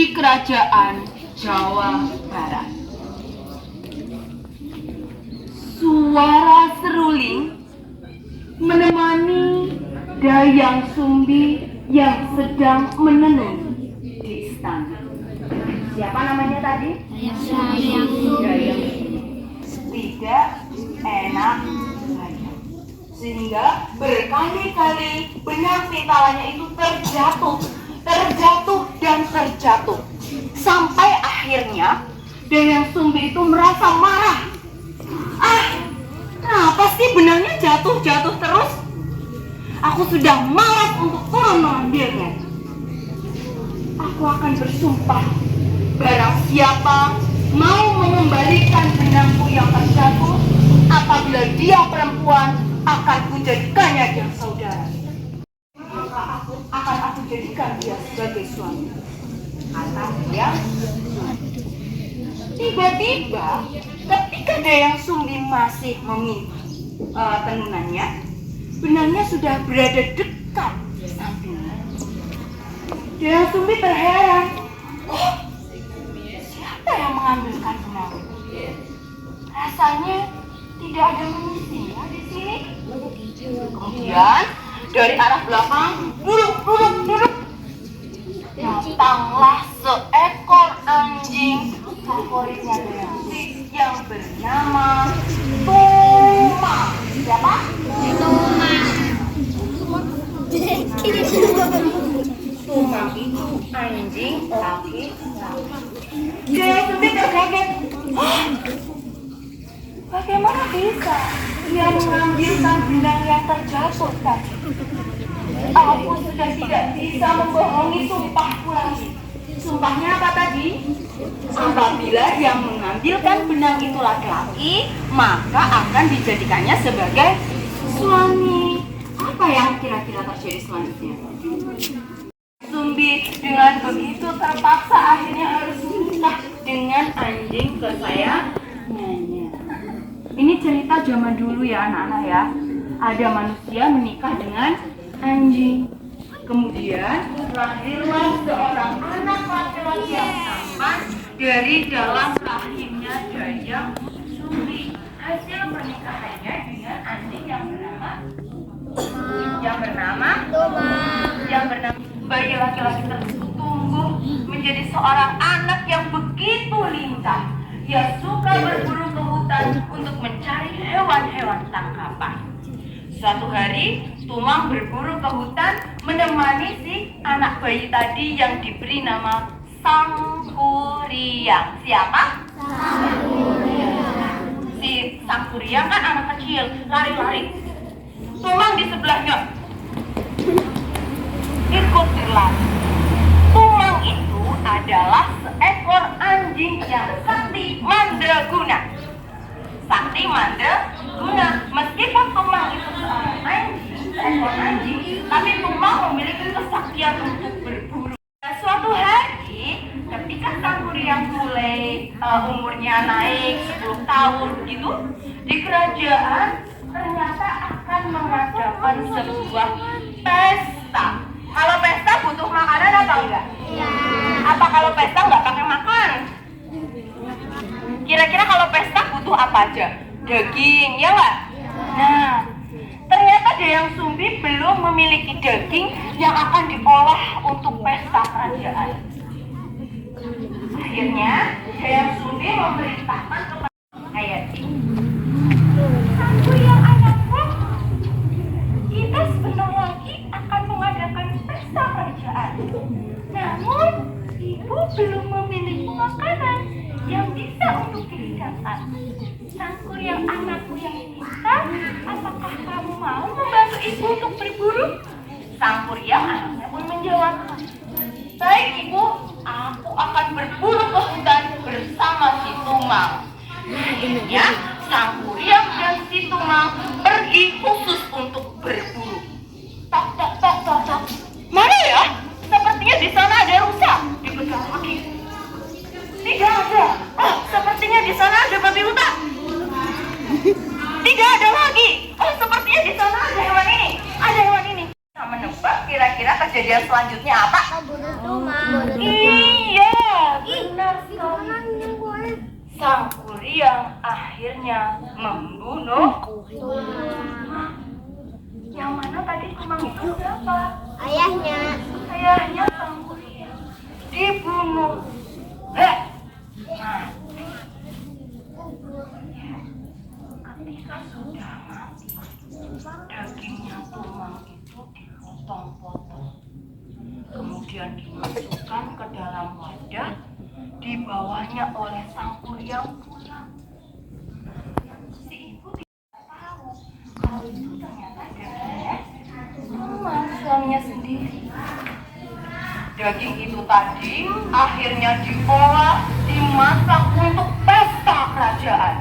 di kerajaan Jawa Barat. Suara seruling menemani Dayang Sumbi yang sedang menenun di istana. Siapa namanya tadi? Dayang Sumbi. Dayang Sumbi. Tidak enak saja. Sehingga berkali-kali benang pitalanya itu terjatuh dan terjatuh. Sampai akhirnya Dayang Sumbi itu merasa marah. Kenapa sih benangnya jatuh terus? Aku sudah malas untuk turun mengambilnya. Aku akan bersumpah, barang siapa mau mengembalikan benangku yang terjatuh, apabila dia perempuan, akan kujadikannya dia saudara. Maka aku jadikan dia sebagai suami. Kata dia. Tiba-tiba, ketika Dayang Sumbi masih meminta tenunannya, benangnya sudah berada dekat di sampingnya. Dayang Sumbi terheran. Siapa yang mengambilkan benang? Rasanya tidak ada manusia di sini. Kemudian dari arah belakang, duduk. Datanglah seekor anjing favoritnya Dayang Sumbi yang bernama Tumang. Siapa? Tumang itu anjing laki-laki. Dayang Sumbi terkaget. Bagaimana bisa dia mengambilkan benang yang terjatuh tadi? Aku sudah tidak bisa membohongi sumpahku lagi. Sumpahnya apa tadi? Apabila yang mengambilkan benang itu laki-laki, maka akan dijadikannya sebagai suami. Apa yang kira-kira terjadi selanjutnya? Sumbi dengan begitu terpaksa akhirnya harus menikah dengan anjing kesayangannya. Ini cerita zaman dulu ya anak-anak ya. Ada manusia menikah dengan anjing. Kemudian lahirlah seorang anak laki-laki yang tampan dari dalam rahimnya Dayang Sumbi. Hasil pernikahannya dengan anjing yang bernama bayi laki-laki tersebut tumbuh menjadi seorang anak yang begitu lincah. Dia suka berburu ke hutan untuk mencari hewan-hewan tangkapan. Suatu hari, Tumang berburu ke hutan menemani si anak bayi tadi yang diberi nama Sangkuriang. Siapa? Sangkuriang. Si Sangkuriang kan anak kecil, lari-lari. Tumang di sebelahnya ikut berlari. Tumang itu adalah seekor anjing yang sakti mandraguna. Meskipun Tumang itu seekor anjing, tapi Tumang memiliki kesaktian untuk berburu. Suatu hari, ketika Sangkuriang mulai umurnya naik 10 tahun gitu, di kerajaan ternyata akan mengadakan sebuah pesta. Kalau pesta butuh makanan apa enggak? Iya. Apa kalau pesta enggak pakai makan? Kira-kira kalau pesta butuh apa aja? Daging, ya enggak? Nah, ternyata Dayang Sumbi belum memiliki daging yang akan diolah untuk pesta kerajaan. Akhirnya, Dayang Sumbi memerintahkan kepada Hayati. Sangkuriang anakku, kita sebentar lagi akan mengadakan pesta kerajaan. Namun, ibu belum memiliki makanan yang bisa untuk dihidangkan. Sangkuriang anakku yang pintar, apakah kamu mau membantu ibu untuk berburu? Sangkuriang anaknya pun menjawab, baik ibu, aku akan berburu ke hutan bersama si Tumang. Akhirnya, Sangkuriang dan si Tumang pergi khusus untuk berburu. Tok. Mana ya? Sepertinya di sana ada rusa. Dikejar lagi. Tidak ada. Sepertinya di sana ada babi hutan. Tidak ada lagi. Sepertinya di sana ada hewan ini. Ada hewan ini. Kita menebak kira-kira kejadian selanjutnya apa? Tumang. Iya. akhirnya membunuh Tumang. Yang mana tadi Tumang itu siapa? Ayahnya. Ayahnya Sangkuriang dibunuh. Nah, ketika sudah mati, dagingnya Tumang itu dipotong-potong, kemudian dimasukkan ke dalam wadah, dibawanya oleh Sangkuriang pulang. Si ibu tidak tahu kalau itu ternyata dagingnya Tumang, suaminya sendiri. Daging itu tadi akhirnya diolah, dimasak untuk pesta kerajaan.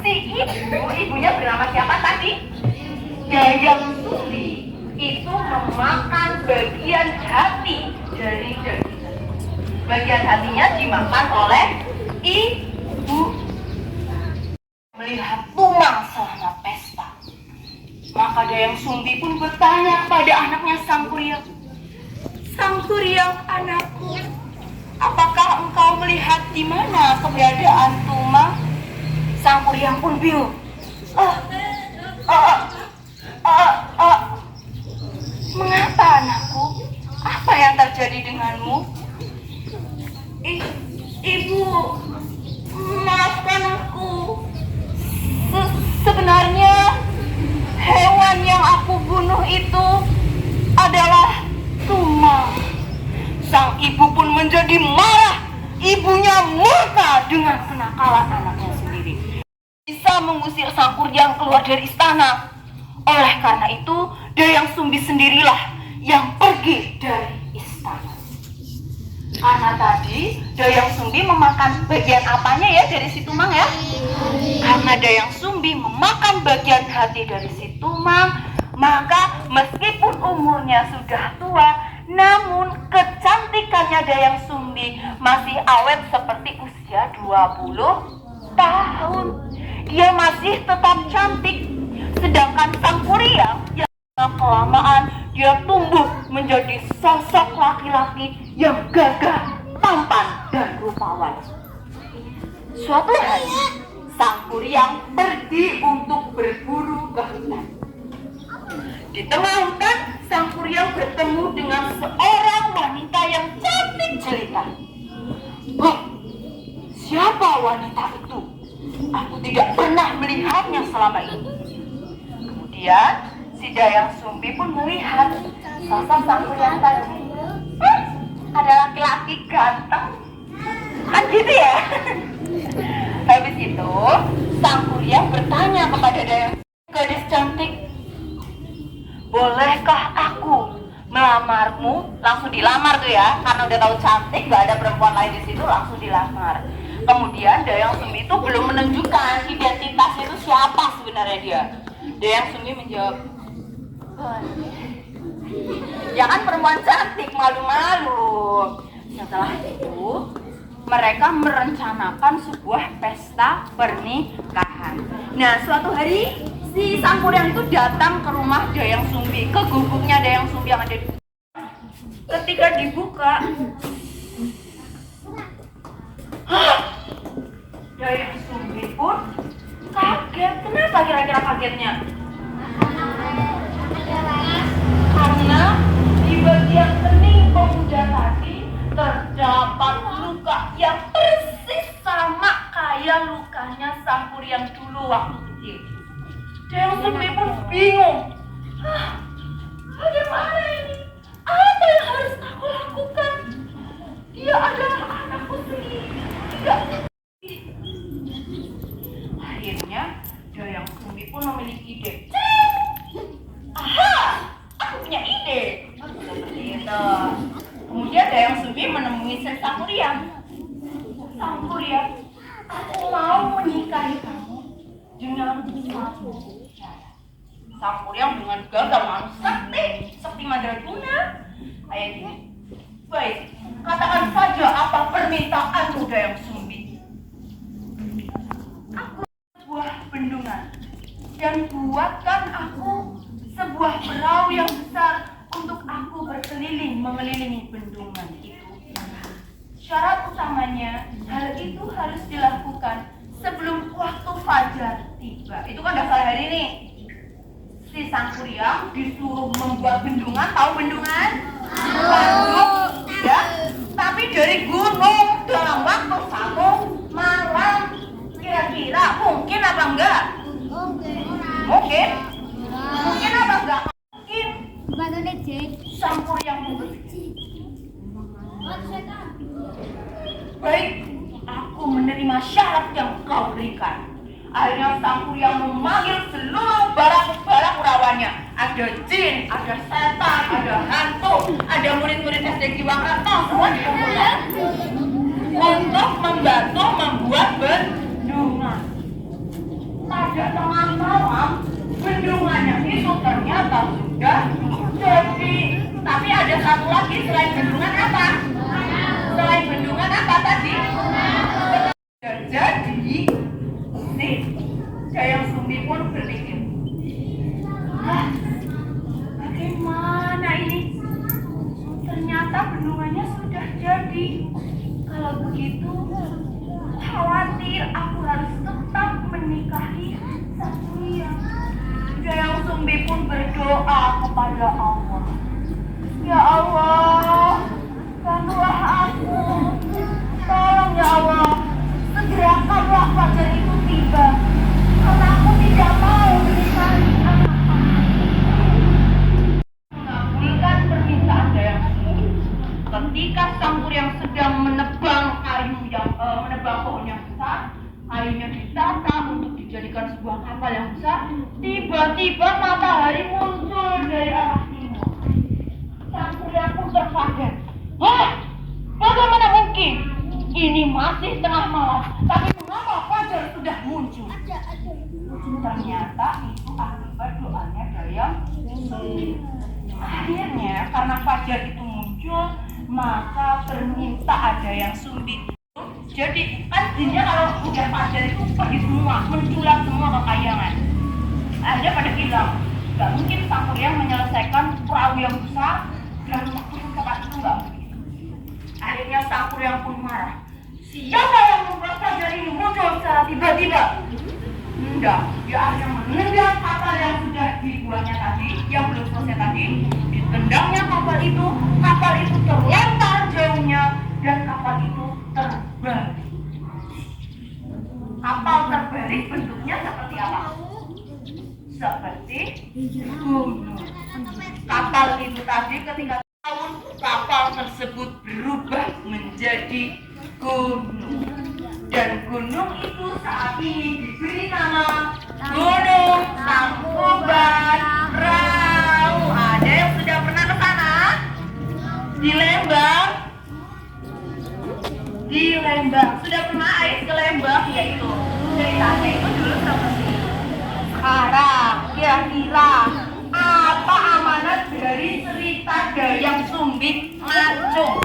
Si ibunya bernama siapa tadi? Dayang Sumbi itu memakan bagian hati dari daging. Bagian hatinya dimakan oleh ibu. Melihat Tumang selama pesta, maka Dayang Sumbi pun bertanya pada anaknya Sangkuriang, "Sangkuriang, anakku, apakah engkau melihat di mana keberadaan Tumang?" Sangkuriang pun bingung. Mengapa anakku? Apa yang terjadi denganmu? Ibu, maafkan aku. Sebenarnya hewan yang aku bunuh itu adalah Tumang. Sang ibu pun menjadi marah. Ibunya murka dengan kenakalan anaknya sendiri. Bisa mengusir Sangkuriang keluar dari istana. Oleh karena itu, Dayang Sumbi sendirilah yang pergi dari istana. Karena tadi Dayang Sumbi memakan bagian apanya ya dari si Tumang ya? Karena Dayang Sumbi memakan bagian hati dari si Tumang, maka meskipun umurnya sudah tua, namun kecantikannya Dayang Sumbi masih awet seperti usia 20 tahun. Dia masih tetap cantik. Sedangkan Sangkuriang yang kelamaan dia tumbuh menjadi sosok laki-laki yang gagah, tampan, dan rupawan. Suatu hari, Sangkuriang pergi untuk berburu ke hutan. Di tengah hutan, Sangkuriang bertemu dengan seorang wanita yang cantik jelita. Siapa wanita itu? Aku tidak pernah melihatnya selama ini. Kemudian si Dayang Sumbi pun melihat sosok Sangkuriang tadi. Ada laki-laki ganteng, kan gitu ya. Habis itu Sangkuriang bertanya kepada Dayang, "Gadis cantik, bolehkah aku melamarmu?" Langsung dilamar tuh ya, karena udah tahu cantik, gak ada perempuan lain di situ, langsung dilamar. Kemudian Dayang Sumbi itu belum menunjukkan identitasnya itu siapa sebenarnya dia. Dayang Sumbi menjawab, "Jangan perempuan cantik, malu-malu." Setelah itu mereka merencanakan sebuah pesta pernikahan. Nah, suatu hari si Sangkuriang itu datang ke rumah Dayang Sumbi, ke gubuknya Dayang Sumbi yang ada di. Ketika dibuka, Dayang Sumbi pun kaget. Kenapa kira-kira kagetnya? Karena di bagian kening pemuda tadi terdapat luka yang persis sama kayak lukanya Sangkuriang dulu waktu kecil. Dayang Sumbi pun bingung. Bagaimana ini? Apa yang harus aku lakukan? Dia adalah anakku sendiri. Tidak. Akhirnya Dayang Sumbi pun memiliki ide. Aha, aku punya ide. Seperti itu. Kemudian Dayang Sumbi menemui Sangkuriang. "Sangkuriang, aku mau menikahi kamu dengan satu cara." Sangkuriang dengan gagah malu, sakti mandraguna. Kayak gini. "Baik, katakan saja apa permintaanmu, Dayang Sumbi." "Aku sebuah bendungan dan buatkan aku sebuah perahu yang besar untuk aku berkeliling mengelilingi bendungan itu. Syarat utamanya, hal itu harus dilakukan sebelum waktu fajar tiba. Itu kan dasar hari ini. Si Sang Kuryang disuruh membuat bendungan, tahu bendungan? Waduk, ya. Tapi dari gunung dalam waktu 1 malam. Kira-kira mungkin apa enggak? Mungkin? Mungkin apa enggak? Mungkin. Sang Kuryang baik, aku menerima syarat yang kau berikan. Akhirnya Sang Kuryang memanggil seluruh barang-barang urawannya. Ada jin, ada setan, ada hantu, ada murid-murid SD Kiwangratno, semua dikumpulkan untuk membantu membuat bendungan. Pada tengah malam, bendungannya itu ternyata sudah jadi. Tapi ada satu lagi selain bendungan apa? Selain bendungan apa tadi? Jadi si Dayang Sumbi pun berpikir, bagaimana ini? Ternyata bendungannya sudah jadi. Kalau begitu, khawatir aku harus tetap menikahi Sang Kuryang. Dayang Sumbi pun berdoa kepada Allah. Ya Allah, bantulah aku. Tolong ya Allah, segerakanlah fajar itu tiba. Karena aku tidak mau menikahi anak-anak. Mengabulkan permintaan Dayang Sumbi. Ketika Sang Kuryang sedang menebang pohon yang besar, kayunya ditata untuk dijadikan sebuah kapal yang besar. Tiba-tiba matahari muncul dari arah timur. Sang Kuryang pun terkaget. Hah? Bagaimana mungkin? Ini masih tengah malam, tapi mengapa fajar sudah muncul? Ternyata itu akibat doanya Dayang Sumbi. Akhirnya karena fajar itu muncul, maka permintaan Dayang Sumbi. Jadi kan jinnya kalau udah fajar itu pergi semua, menculat semua kekayangan. Akhirnya pada bilang, gak mungkin Sang Kuryang menyelesaikan perahu yang besar dalam waktu secepat itu, gak mungkin. Akhirnya Sang Kuryang pun marah. Siapa yang membuat fajar ini muncul secara tiba-tiba? Enggak, dia akhirnya menendang kapal yang sudah dibuatnya tadi, yang belum selesai tadi. Ditendangnya kapal itu terlempar jauhnya dan kapal itu terbalik. Kapal terbalik bentuknya seperti apa? Seperti gunung. Kapal itu tadi ketika tahun kapal tersebut berubah menjadi gunung. Dan gunung itu saat ini diberi nama Gunung Tangkuban Perahu. Ada yang sudah pernah ke sana? Di Lembang? Di Lembang. Sudah pernah Ais ke Lembang? Ya itu. Ceritanya itu dulu seperti itu. Sekarang kira-kira apa amanat dari cerita Dayang Sumbi Ngacung?